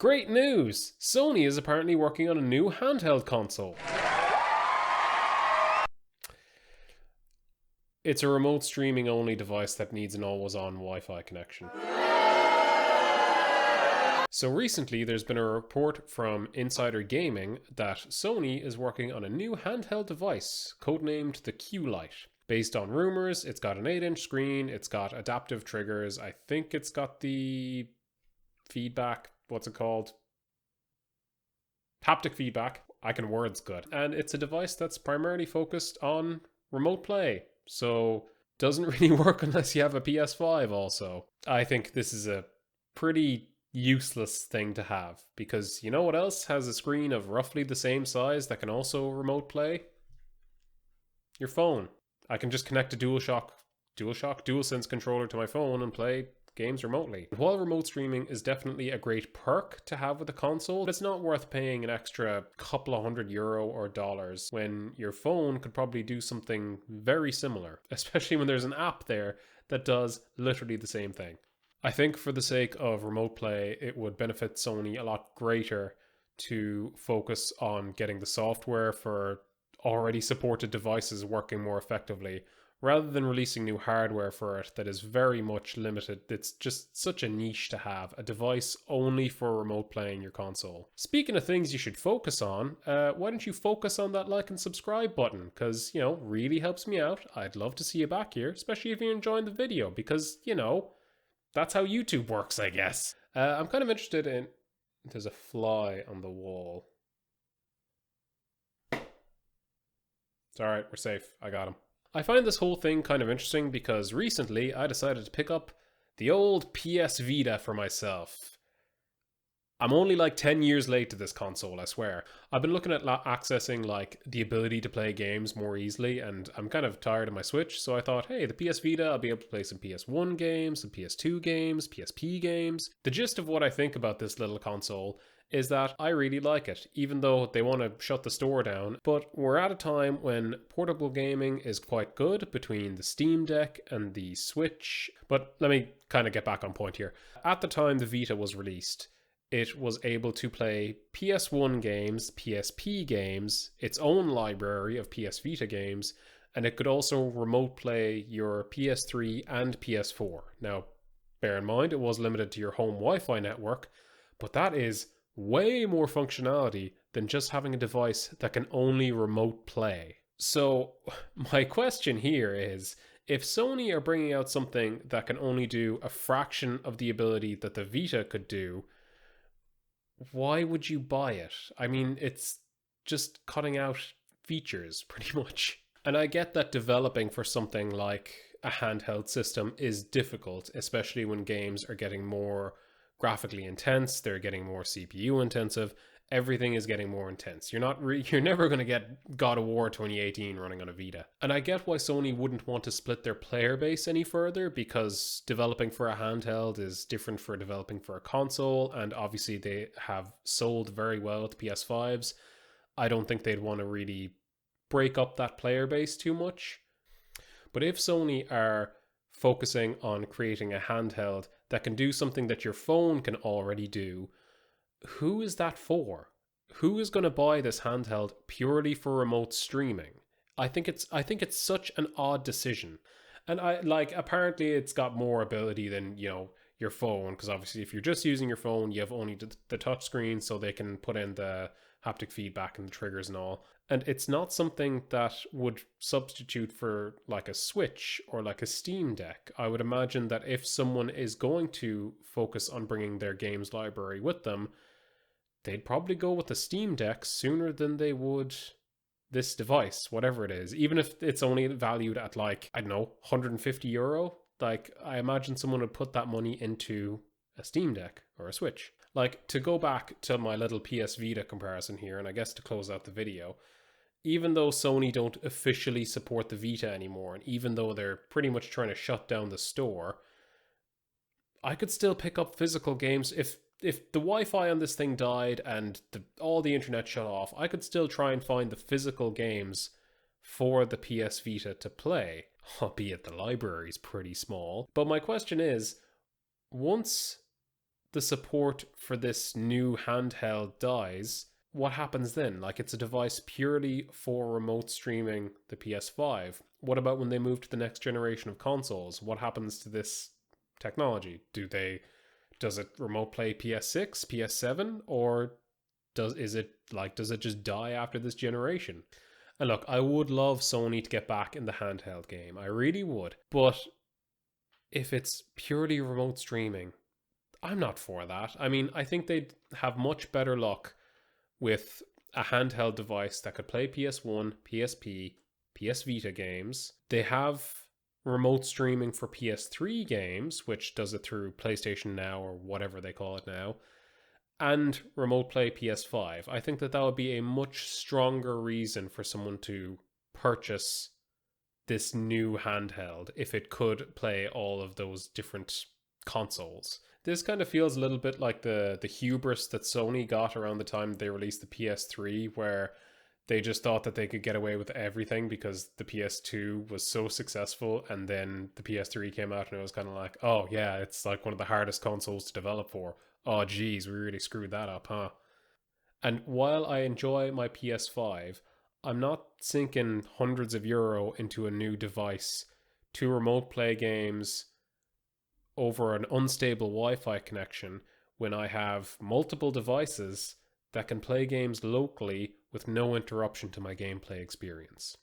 Great news! Sony is apparently working on a new handheld console. It's a remote streaming only device that needs an always-on Wi-Fi connection. So recently there's been a report from Insider Gaming that Sony is working on a new handheld device, codenamed the Q Lite. Based on rumors, it's got an 8-inch screen, it's got adaptive triggers, I think it's got the feedback, what's it called? Haptic feedback. I can words good. And it's a device that's primarily focused on remote play. So doesn't really work unless you have a PS5 also. I think this is a pretty useless thing to have, because you know what else has a screen of roughly the same size that can also remote play? Your phone. I can just connect a DualSense controller to my phone and play games remotely. While remote streaming is definitely a great perk to have with a console, it's not worth paying an extra couple of €100 or dollars when your phone could probably do something very similar, especially when there's an app there that does literally the same thing. I think for the sake of remote play, it would benefit Sony a lot greater to focus on getting the software for already supported devices working more effectively, rather than releasing new hardware for it that is very much limited. It's just such a niche to have, a device only for remote playing your console. Speaking of things you should focus on, why don't you focus on that like and subscribe button? Because, you know, really helps me out. I'd love to see you back here, especially if you're enjoying the video, because, you know, that's how YouTube works, I guess. I'm kind of interested in... There's a fly on the wall. It's alright, we're safe. I got him. I find this whole thing kind of interesting because recently I decided to pick up the old PS Vita for myself. I'm only like 10 years late to this console, I swear. I've been looking at accessing like the ability to play games more easily, and I'm kind of tired of my Switch, so I thought, hey, the PS Vita, I'll be able to play some PS1 games, some PS2 games, PSP games. The gist of what I think about this little console is that I really like it, even though they want to shut the store down. But we're at a time when portable gaming is quite good between the Steam Deck and the Switch. But let me kind of get back on point here. At the time the Vita was released, it was able to play PS1 games, PSP games, its own library of PS Vita games, and it could also remote play your PS3 and PS4. Now, bear in mind, it was limited to your home Wi-Fi network, but that is way more functionality than just having a device that can only remote play. So my question here is, if Sony are bringing out something that can only do a fraction of the ability that the Vita could do, why would you buy it? I mean, it's just cutting out features pretty much. And I get that developing for something like a handheld system is difficult, especially when games are getting more graphically intense, they're getting more CPU intensive, everything is getting more intense. You're never going to get God of War 2018 running on a Vita. And I get why Sony wouldn't want to split their player base any further, because developing for a handheld is different for developing for a console, and obviously they have sold very well with PS5s. I don't think they'd want to really break up that player base too much. But if Sony are focusing on creating a handheld that can do something that your phone can already do, who is that for? Who is going to buy this handheld purely for remote streaming? I think it's such an odd decision. And apparently it's got more ability than, you know, your phone, because obviously if you're just using your phone, you have only the touch screen, so they can put in the haptic feedback and the triggers and all. And it's not something that would substitute for like a Switch or like a Steam Deck. I would imagine that if someone is going to focus on bringing their games library with them, they'd probably go with the Steam Deck sooner than they would this device, whatever it is. Even if it's only valued at like, I don't know, €150. Like, I imagine someone would put that money into a Steam Deck or a Switch. Like, to go back to my little PS Vita comparison here, and I guess to close out the video, even though Sony don't officially support the Vita anymore, and even though they're pretty much trying to shut down the store, I could still pick up physical games. If the Wi-Fi on this thing died and all the internet shut off, I could still try and find the physical games for the PS Vita to play, albeit the library is pretty small. But my question is, once the support for this new handheld dies, what happens then? Like, it's a device purely for remote streaming the PS5. What about when they move to the next generation of consoles? What happens to this technology? Does it remote play PS6, PS7, or does it just die after this generation? And look, I would love Sony to get back in the handheld game. I really would. But if it's purely remote streaming, I'm not for that. I mean, I think they'd have much better luck with a handheld device that could play PS1, PSP, PS Vita games. They have remote streaming for PS3 games, which does it through PlayStation Now or whatever they call it now, and remote play PS5. I think that would be a much stronger reason for someone to purchase this new handheld if it could play all of those different consoles. This kind of feels a little bit like the hubris that Sony got around the time they released the PS3, where they just thought that they could get away with everything because the PS2 was so successful, and then the PS3 came out and it was kind of like, oh yeah, it's like one of the hardest consoles to develop for. Oh geez, we really screwed that up, huh? And while I enjoy my PS5, I'm not sinking hundreds of euro into a new device to remote play games over an unstable Wi-Fi connection when I have multiple devices that can play games locally with no interruption to my gameplay experience.